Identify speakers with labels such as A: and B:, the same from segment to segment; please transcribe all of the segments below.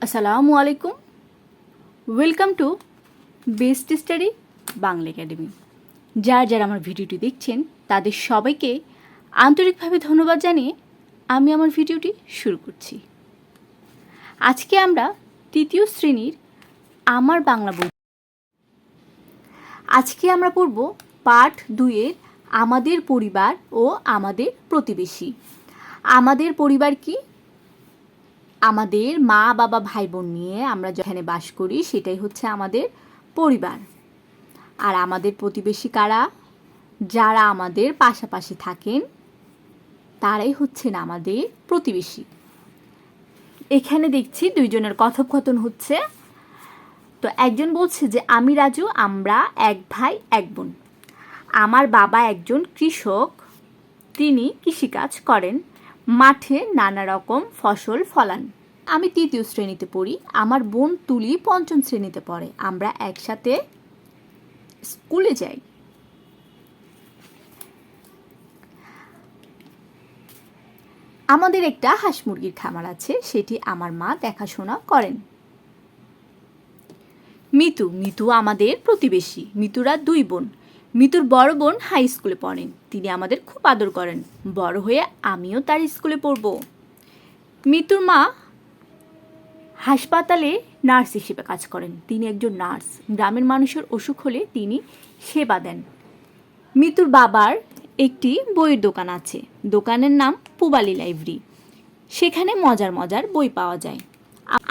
A: আসসালামু আলাইকুম। Welcome to best study Bangla academy. যারা আমার ভিডিওটি দেখছেন তাদের সবাইকে আন্তরিকভাবে ধন্যবাদ জানিয়ে আমি আমার ভিডিওটি শুরু করছি। আজকে আমরা তৃতীয় শ্রেণীর আমার বাংলা বই আজকে আমরা পড়ব পাঠ 2-এর আমাদের পরিবার ও আমাদের প্রতিবেশী। আমাদের পরিবার কি? আমাদের মা বাবা ভাই বোন নিয়ে আমরা যেখানে বাস করি সেটাই হচ্ছে আমাদের পরিবার। আর আমাদের প্রতিবেশী কারা? যারা আমাদের পাশাপাশি থাকেন তারাই হচ্ছেন আমাদের প্রতিবেশী। এখানে দেখছি দুইজনের কথোপকথন হচ্ছে। তো একজন বলছে যে আমি রাজু, আমরা এক ভাই এক বোন। আমার বাবা একজন কৃষক, তিনি কৃষিকাজ করেন, মাঠে নানা রকম ফসল ফলান। আমি 3য় শ্রেণীতে পড়ি, আমার বোন তুলি 5ম শ্রেণীতে পড়ে, আমরা একসাথে স্কুলে যাই। আমাদের একটা হাঁস মুরগির খামার আছে, সেটি আমার মা দেখাশোনা করেন। মিতু আমাদের প্রতিবেশী। মিতুরা 2 বোন। মিতুর বড় বোন হাই স্কুলে পড়েন, তিনি আমাদের খুব আদর করেন। বড় হয়ে আমিও তার স্কুলে পড়ব। মিতুর মা হাসপাতালে নার্স হিসেবে কাজ করেন, তিনি একজন নার্স। গ্রামের মানুষের অসুখ হলে তিনি সেবা দেন। মিতুর বাবার একটি বইয়ের দোকান আছে, দোকানের নাম পূবালী লাইব্রেরি, সেখানে মজার মজার বই পাওয়া যায়।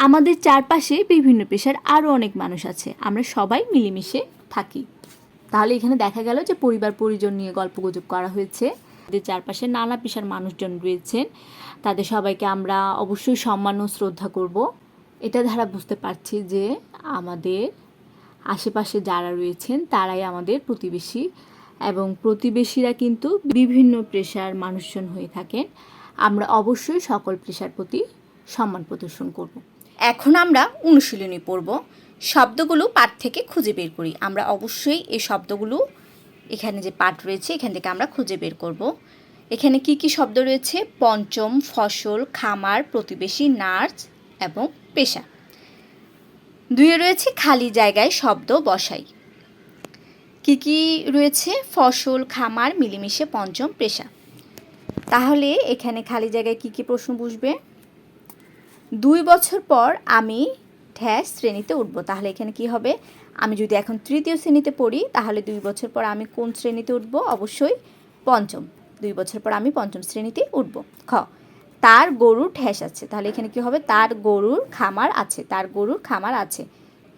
A: আমাদের চারপাশে বিভিন্ন পেশার আরও অনেক মানুষ আছে, আমরা সবাই মিলেমিশে থাকি। তাহলে এখানে দেখা গেল যে পরিবার পরিজন নিয়ে গল্পগুজব করা হয়েছে। আমাদের চারপাশে নানা পেশার মানুষজন রয়েছেন, তাদের সবাইকে আমরা অবশ্যই সম্মান ও শ্রদ্ধা করব। এটা দ্বারা বুঝতে পারছি যে আমাদের আশেপাশে যারা রয়েছেন তারাই আমাদের প্রতিবেশী, এবং প্রতিবেশীরা কিন্তু বিভিন্ন পেশার মানুষজন হয়ে থাকেন। আমরা অবশ্যই সকল পেশার প্রতি সম্মান প্রদর্শন করব। এখন আমরা অনুশীলনী পড়ব। শব্দগুলো পাঠ থেকে খুঁজে বের করি। আমরা অবশ্যই এই শব্দগুলো, এখানে যে পাঠ রয়েছে এখান থেকে আমরা খুঁজে বের করব। এখানে কি কি শব্দ রয়েছে? পঞ্চম, ফসল, খামার, প্রতিবেশী, নার্স এবং পেশা। 2-এ রয়েছে খালি জায়গায় শব্দ বসাই। কি কি রয়েছে? ফসল, খামার, মিলেমিশে, পঞ্চম, পেশা। তাহলে এখানে খালি জায়গায় কি কি প্রশ্ন বসবে? 2 বছর পর আমি ঢ্যাস শ্রেণীতে উঠব। তাহলে এখানে কি হবে? আমি যদি এখন 3য় শ্রেণীতে পড়ি তাহলে 2 বছর পর আমি কোন শ্রেণীতে উঠব? অবশ্যই 5ম। 2 বছর পর আমি 5ম শ্রেণীতে উঠব। খ, তার গরুর ঢ্যাস আছে। তাহলে এখানে কি হবে? তার গরুর খামার আছে, তার গরুর খামার আছে।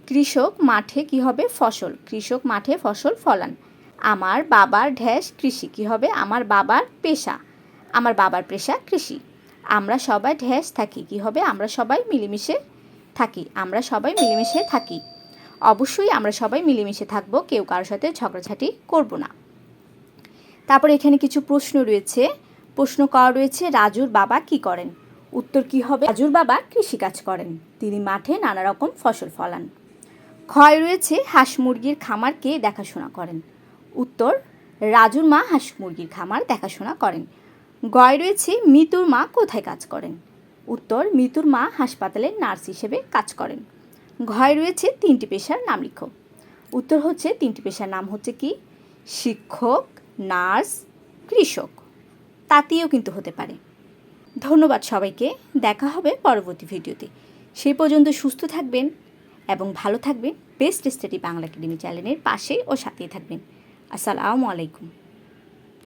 A: কৃষক মাঠে কি হবে? ফসল, কৃষক মাঠে ফসল ফলান। আমার বাবার ঢ্যাস কৃষি, কি হবে? আমার বাবার পেশা, আমার বাবার পেশা কৃষি। আমরা সবাই ঢ্যাস থাকি, কি হবে? আমরা সবাই মিলেমিশে থাকি, আমরা সবাই মিলেমিশে থাকি। অবশ্যই আমরা সবাই মিলেমিশে থাকবো, কেউ কারোর সাথে ঝগড়াঝাটি করব না। তারপর এখানে কিছু প্রশ্ন রয়েছে। প্রশ্ন করা রয়েছে রাজুর বাবা কি করেন? উত্তর কি হবে? রাজুর বাবা কৃষিকাজ করেন, তিনি মাঠে নানা রকম ফসল ফলান। ক্ষয় রয়েছে হাঁস মুরগির খামার কে দেখাশোনা করেন? উত্তর, রাজুর মা হাঁস মুরগির খামার দেখাশোনা করেন। গয় রয়েছে মিতুর মা কোথায় কাজ করেন? উত্তর, মিতুর মা হাসপাতালে নার্স হিসেবে কাজ করেন। ঘয় রয়েছে 3টি পেশার নাম লিখো। উত্তর হচ্ছে 3টি পেশার নাম হচ্ছে কি? শিক্ষক, নার্স, কৃষক। তাঁতিও কিন্তু হতে পারে। ধন্যবাদ সবাইকে, দেখা হবে পরবর্তী ভিডিওতে। সেই পর্যন্ত সুস্থ থাকবেন এবং ভালো থাকবেন। বেস্ট স্টাডি বাংলা একাডেমি চ্যানেলের পাশে ও সাথেই থাকবেন। আসসালামু আলাইকুম।